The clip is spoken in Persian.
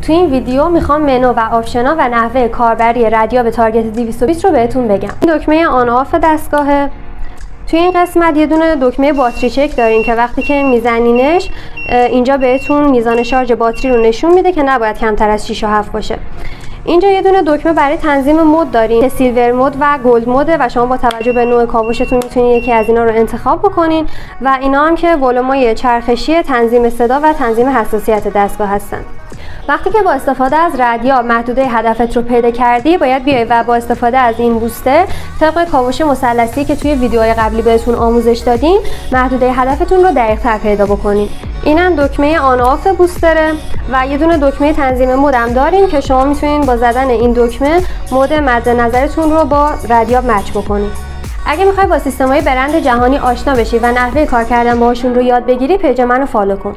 تو این ویدیو میخوام منو و آپشنا و نحوه کاربری ردیاب تارگت 220 رو بهتون بگم. این دکمه آن آف دستگاهه. توی این قسمت یه دونه دکمه باتری چک دارین که وقتی که میزنینش اینجا بهتون میزان شارژ باتری رو نشون میده که نباید کمتر از 6 و 7 باشه. اینجا یه دونه دکمه برای تنظیم مود دارین که سیلور مود و گلد موده و شما با توجه به نوع کاوشتون میتونید یکی از اینا رو انتخاب بکنین و اینا هم که ولومای چرخشی، تنظیم صدا و تنظیم حساسیت دستگاه هستن. وقتی که با استفاده از ردیاب محدوده هدفت رو پیدا کردی، باید بیای و با استفاده از این بوستر طبق کاوش مثلثی که توی ویدیوهای قبلی بهتون آموزش دادیم محدوده هدفتون رو دقیق‌تر پیدا بکنین. اینم دکمه آن آف بوستره و یه دونه دکمه تنظیم مود هم دارین که شما میتونین با زدن این دکمه مود مد نظرتون رو با ردیاب مچ بکنین. اگه میخوای با سیستم‌های برند جهانی آشنا بشی و نحوه کار کردن باهاشون رو یاد بگیری، پیج منو فالو کن.